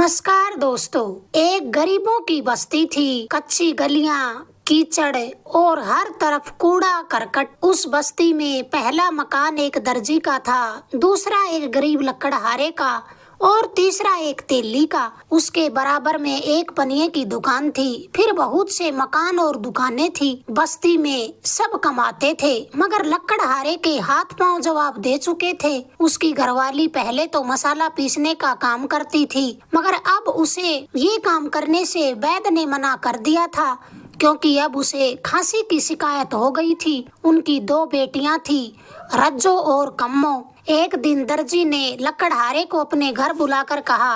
नमस्कार दोस्तों। एक गरीबों की बस्ती थी। कच्ची गलियां, कीचड़ और हर तरफ कूड़ा करकट। उस बस्ती में पहला मकान एक दर्जी का था, दूसरा एक गरीब लकड़हारे का और तीसरा एक तेली का। उसके बराबर में एक पनिये की दुकान थी। फिर बहुत से मकान और दुकानें थी। बस्ती में सब कमाते थे, मगर लकड़हारे के हाथ पांव जवाब दे चुके थे। उसकी घरवाली पहले तो मसाला पीसने का काम करती थी, मगर अब उसे ये काम करने से वैद्य ने मना कर दिया था, क्योंकि अब उसे खांसी की शिकायत हो गई थी। उनकी 2 बेटियां थी, रज्जो और कम्मो। एक दिन दर्जी ने लकड़हारे को अपने घर बुलाकर कहा,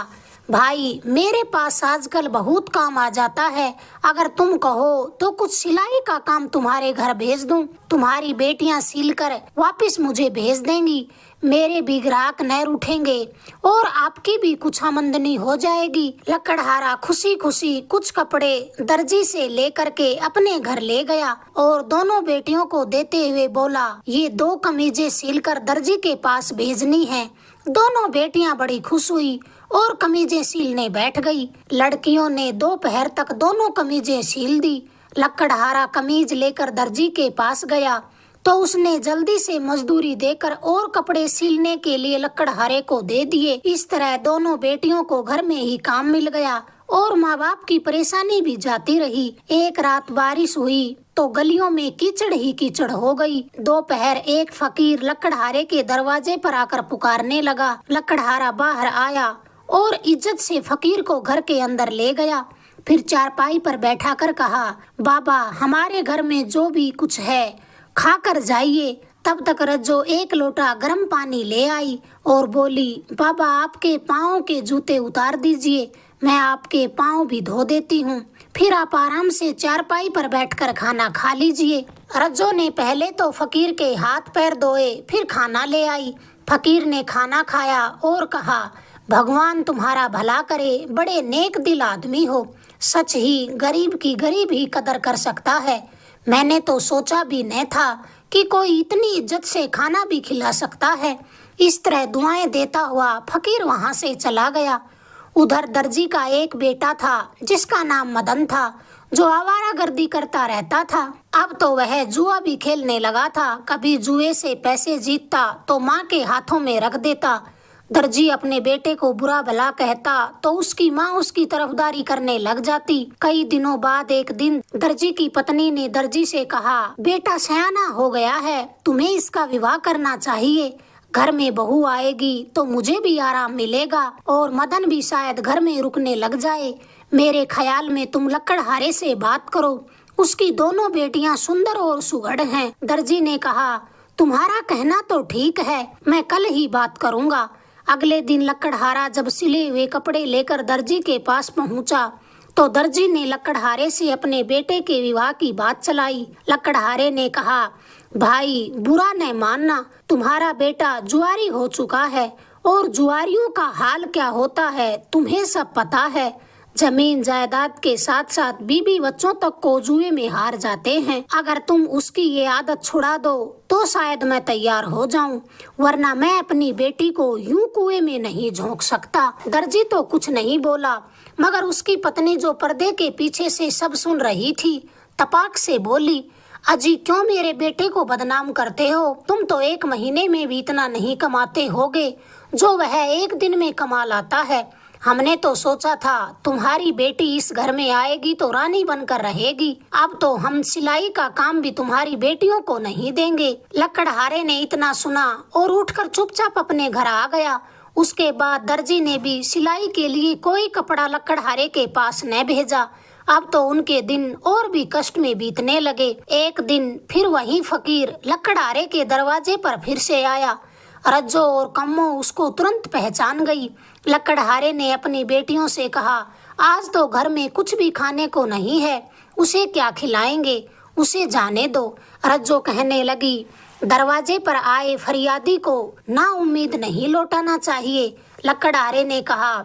भाई मेरे पास आजकल बहुत काम आ जाता है। अगर तुम कहो तो कुछ सिलाई का काम तुम्हारे घर भेज दूं। तुम्हारी बेटियां सिल कर वापिस मुझे भेज देंगी। मेरे भी ग्राहक न रूठेंगे और आपकी भी कुछ आमदनी हो जाएगी। लकड़हारा खुशी खुशी कुछ कपड़े दर्जी से लेकर के अपने घर ले गया और दोनों बेटियों को देते हुए बोला, ये 2 कमीजें सिलकर दर्जी के पास भेजनी है। दोनों बेटियां बड़ी खुश हुई और कमीजें सिलने बैठ गई। लड़कियों ने दोपहर तक दोनों कमीजें सिल दी। लकड़हारा कमीज लेकर दर्जी के पास गया तो उसने जल्दी से मजदूरी देकर और कपड़े सिलने के लिए लकड़हारे को दे दिए। इस तरह दोनों बेटियों को घर में ही काम मिल गया और माँ बाप की परेशानी भी जाती रही। एक रात बारिश हुई तो गलियों में कीचड़ ही कीचड़ हो गई। दोपहर एक फकीर लकड़हारे के दरवाजे पर आकर पुकारने लगा। लकड़हारा बाहर आया और इज्जत से फकीर को घर के अंदर ले गया। फिर चारपाई पर बैठा कर कहा, बाबा हमारे घर में जो भी कुछ है खाकर जाइए। तब तक रज्जो 1 लोटा गर्म पानी ले आई और बोली, बाबा आपके पाँव के जूते उतार दीजिए, मैं आपके पाँव भी धो देती हूँ। फिर आप आराम से चारपाई पर बैठकर खाना खा लीजिए। रज्जो ने पहले तो फकीर के हाथ पैर धोए, फिर खाना ले आई। फकीर ने खाना खाया और कहा, भगवान तुम्हारा भला करे, बड़े नेक दिल आदमी हो। सच ही गरीब की गरीब ही कदर कर सकता है। मैंने तो सोचा भी न था कि कोई इतनी इज्जत से खाना भी खिला सकता है। इस तरह दुआएं देता हुआ फकीर वहां से चला गया। उधर दर्जी का एक बेटा था जिसका नाम मदन था, जो आवारागर्दी करता रहता था। अब तो वह जुआ भी खेलने लगा था। कभी जुए से पैसे जीतता तो माँ के हाथों में रख देता। दर्जी अपने बेटे को बुरा भला कहता तो उसकी माँ उसकी तरफदारी करने लग जाती। कई दिनों बाद एक दिन दर्जी की पत्नी ने दर्जी से कहा, बेटा सयाना हो गया है, तुम्हें इसका विवाह करना चाहिए। घर में बहू आएगी तो मुझे भी आराम मिलेगा और मदन भी शायद घर में रुकने लग जाए। मेरे ख्याल में तुम लकड़हारे से बात करो, उसकी दोनों बेटियां सुंदर और सुघड़ हैं। दर्जी ने कहा, तुम्हारा कहना तो ठीक है, मैं कल ही बात करूँगा। अगले दिन लकड़हारा जब सिले हुए कपड़े लेकर दर्जी के पास पहुंचा तो दर्जी ने लकड़हारे से अपने बेटे के विवाह की बात चलाई। लकड़हारे ने कहा, भाई बुरा न मानना, तुम्हारा बेटा जुआरी हो चुका है और जुआरियों का हाल क्या होता है तुम्हें सब पता है। जमीन जायदाद के साथ साथ बीबी बच्चों तक को जुए में हार जाते हैं। अगर तुम उसकी ये आदत छुड़ा दो तो शायद मैं तैयार हो जाऊं, वरना मैं अपनी बेटी को यूं कुएं में नहीं झोंक सकता। दर्जी तो कुछ नहीं बोला, मगर उसकी पत्नी जो पर्दे के पीछे से सब सुन रही थी तपाक से बोली, अजी क्यों मेरे बेटे को बदनाम करते हो? तुम तो 1 महीने में भी इतना नहीं कमाते होगे जो वह 1 दिन में कमा लाता है। हमने तो सोचा था तुम्हारी बेटी इस घर में आएगी तो रानी बनकर रहेगी। अब तो हम सिलाई का काम भी तुम्हारी बेटियों को नहीं देंगे। लकड़हारे ने इतना सुना और उठकर चुपचाप अपने घर आ गया। उसके बाद दर्जी ने भी सिलाई के लिए कोई कपड़ा लकड़हारे के पास न भेजा। अब तो उनके दिन और भी कष्ट में बीतने लगे। एक दिन फिर वही फकीर लकड़हारे के दरवाजे पर फिर से आया। रज्जो और कम्मो उसको तुरंत पहचान गई। लकड़हारे ने अपनी बेटियों से कहा, आज तो घर में कुछ भी खाने को नहीं है, उसे क्या खिलाएंगे, उसे जाने दो। रज्जो कहने लगी, दरवाजे पर आए फरियादी को ना उम्मीद नहीं लौटाना चाहिए। लकड़हारे ने कहा,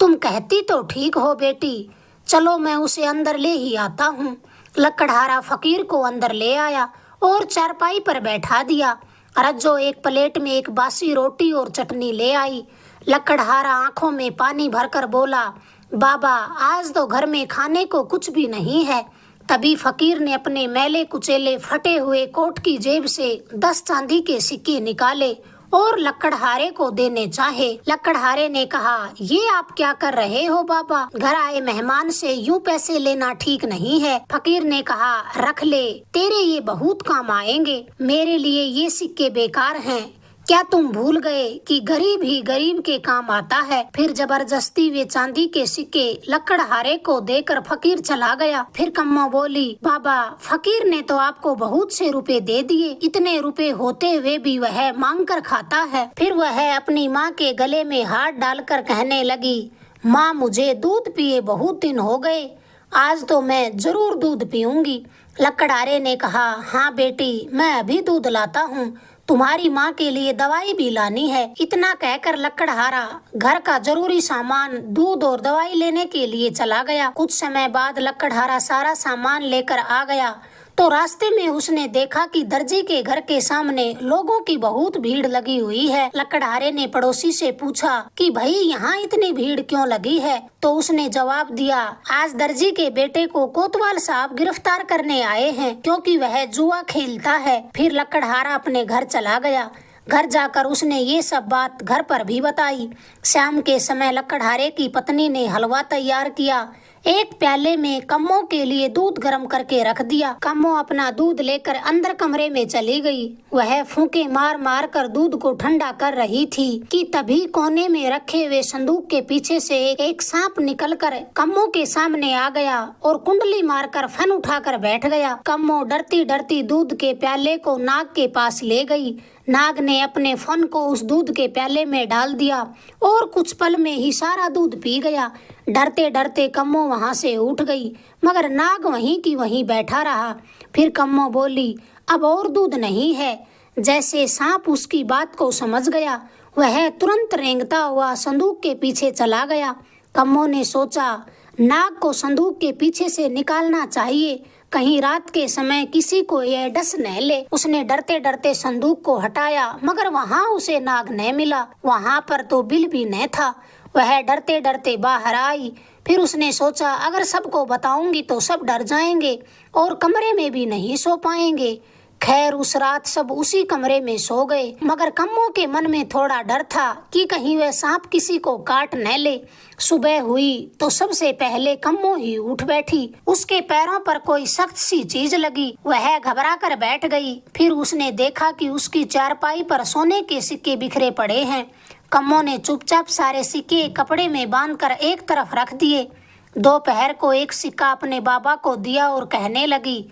तुम कहती तो ठीक हो बेटी, चलो मैं उसे अंदर ले ही आता हूँ। लकड़हारा फकीर को अंदर ले आया और चारपाई पर बैठा दिया। रज्जो एक प्लेट में एक बासी रोटी और चटनी ले आई। लकड़हारा आंखों में पानी भरकर बोला, बाबा आज तो घर में खाने को कुछ भी नहीं है। तभी फकीर ने अपने मैले कुचेले फटे हुए कोट की जेब से 10 चांदी के सिक्के निकाले और लकड़हारे को देने चाहे। लकड़हारे ने कहा, ये आप क्या कर रहे हो बाबा, घर आए मेहमान से यूं पैसे लेना ठीक नहीं है। फकीर ने कहा, रख ले, तेरे ये बहुत काम आएंगे। मेरे लिए ये सिक्के बेकार हैं। क्या तुम भूल गए कि गरीब ही गरीब के काम आता है। फिर जबरदस्ती वे चांदी के सिक्के लकड़हारे को देकर फकीर चला गया। फिर कम्मो बोली, बाबा फकीर ने तो आपको बहुत से रुपए दे दिए, इतने रुपए होते हुए भी वह मांग कर खाता है। फिर वह अपनी माँ के गले में हाथ डालकर कहने लगी, माँ मुझे दूध पिए बहुत दिन हो गए, आज तो मैं जरूर दूध पीऊंगी। लकड़हारे ने कहा, हाँ बेटी मैं अभी दूध लाता हूँ, तुम्हारी माँ के लिए दवाई भी लानी है। इतना कहकर लकड़हारा घर का जरूरी सामान दूध और दवाई लेने के लिए चला गया। कुछ समय बाद लकड़हारा सारा सामान लेकर आ गया तो रास्ते में उसने देखा कि दर्जी के घर के सामने लोगों की बहुत भीड़ लगी हुई है। लकड़हारे ने पड़ोसी से पूछा कि भाई यहाँ इतनी भीड़ क्यों लगी है? तो उसने जवाब दिया, आज दर्जी के बेटे को कोतवाल साहब गिरफ्तार करने आए हैं क्योंकि वह जुआ खेलता है। फिर लकड़हारा अपने घर चला गया। घर जाकर उसने ये सब बात घर पर भी बताई। शाम के समय लकड़हारे की पत्नी ने हलवा तैयार किया। एक प्याले में कम्मो के लिए दूध गर्म करके रख दिया। कम्मो अपना दूध लेकर अंदर कमरे में चली गई। वह फूंके मार मार कर दूध को ठंडा कर रही थी कि तभी कोने में रखे हुए संदूक के पीछे से एक सांप निकलकर कम्मो के सामने आ गया और कुंडली मारकर फन उठाकर बैठ गया। कम्मो डरती डरती दूध के प्याले को नाग के पास ले गई। नाग ने अपने फन को उस दूध के प्याले में डाल दिया और कुछ पल में ही सारा दूध पी गया। डरते डरते कम्मो वहां से उठ गई, मगर नाग वहीं की वहीं बैठा रहा। फिर कम्मो बोली, अब और दूध नहीं है। जैसे सांप उसकी बात को समझ गया, वह तुरंत रेंगता हुआ संदूक के पीछे चला गया। कम्मो ने सोचा, नाग को संदूक के पीछे से निकालना चाहिए, कहीं रात के समय किसी को यह डस न ले। उसने डरते डरते संदूक को हटाया, मगर वहाँ उसे नाग न मिला। वहाँ पर तो बिल भी न था। वह डरते डरते बाहर आई। फिर उसने सोचा, अगर सबको बताऊंगी तो सब डर जाएंगे और कमरे में भी नहीं सो पाएंगे। खैर उस रात सब उसी कमरे में सो गए, मगर कम्मो के मन में थोड़ा डर था कि कहीं वह सांप किसी को काट न ले। सुबह हुई तो सबसे पहले कम्मो ही उठ बैठी। उसके पैरों पर कोई सख्त सी चीज लगी। वह घबरा कर बैठ गई। फिर उसने देखा कि उसकी चारपाई पर सोने के सिक्के बिखरे पड़े हैं। कम्मो ने चुपचाप सारे सिक्के कपड़े में बांधकर एक तरफ रख दिए। दोपहर को एक सिक्का अपने बाबा को दिया और कहने लगी,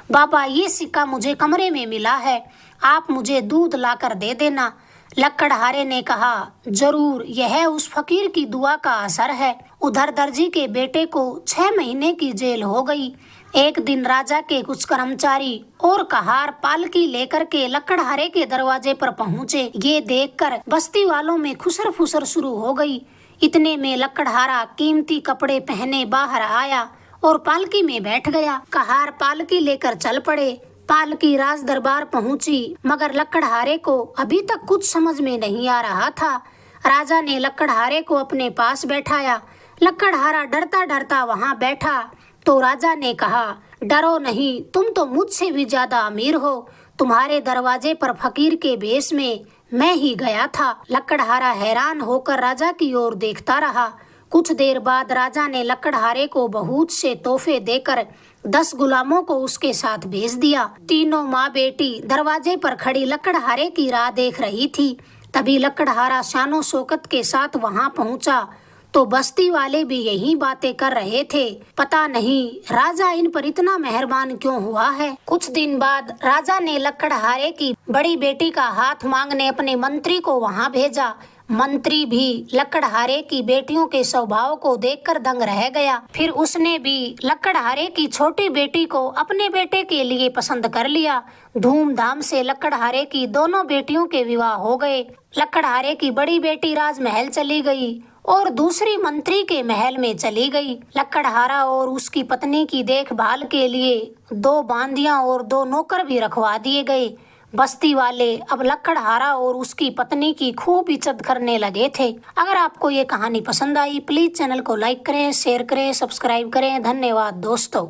बाबा ये सिक्का मुझे कमरे में मिला है, आप मुझे दूध लाकर दे देना। लकड़हारे ने कहा, जरूर, यह उस फकीर की दुआ का असर है। उधर दर्जी के बेटे को 6 महीने की जेल हो गई। एक दिन राजा के कुछ कर्मचारी और कहार पालकी लेकर के लकड़हारे के दरवाजे पर पहुँचे। ये देखकर बस्ती वालों में खुसर फुसर शुरू हो गई। इतने में लकड़हारा कीमती कपड़े पहने बाहर आया और पालकी में बैठ गया। कहार पालकी लेकर चल पड़े। पालकी राज दरबार पहुंची, मगर लकड़हारे को अभी तक कुछ समझ में नहीं आ रहा था। राजा ने लकड़हारे को अपने पास बैठाया। लकड़हारा डरता डरता वहां बैठा तो राजा ने कहा, डरो नहीं, तुम तो मुझसे भी ज्यादा अमीर हो। तुम्हारे दरवाजे पर फकीर के भेष में मैं ही गया था। लकड़हारा हैरान होकर राजा की ओर देखता रहा। कुछ देर बाद राजा ने लकड़हारे को बहुत से तोहफे देकर 10 गुलामों को उसके साथ भेज दिया। तीनों माँ बेटी दरवाजे पर खड़ी लकड़हारे की राह देख रही थी। तभी लकड़हारा शानो शौकत के साथ वहां पहुंचा तो बस्ती वाले भी यही बातें कर रहे थे। पता नहीं राजा इन पर इतना मेहरबान क्यों हुआ है। कुछ दिन बाद राजा ने लकड़हारे की बड़ी बेटी का हाथ मांगने अपने मंत्री को वहां भेजा। मंत्री भी लकड़हारे की बेटियों के स्वभाव को देखकर दंग रह गया। फिर उसने भी लकड़हारे की छोटी बेटी को अपने बेटे के लिए पसंद कर लिया। धूमधाम से लकड़हारे की दोनों बेटियों के विवाह हो गए। लकड़हारे की बड़ी बेटी राजमहल चली गई और दूसरी मंत्री के महल में चली गई। लकड़हारा और उसकी पत्नी की देखभाल के लिए 2 बांदियां और 2 नौकर भी रखवा दिए गए। बस्ती वाले अब लकड़हारा और उसकी पत्नी की खूब इज्जत करने लगे थे। अगर आपको ये कहानी पसंद आई प्लीज चैनल को लाइक करें, शेयर करें, सब्सक्राइब करें। धन्यवाद दोस्तों।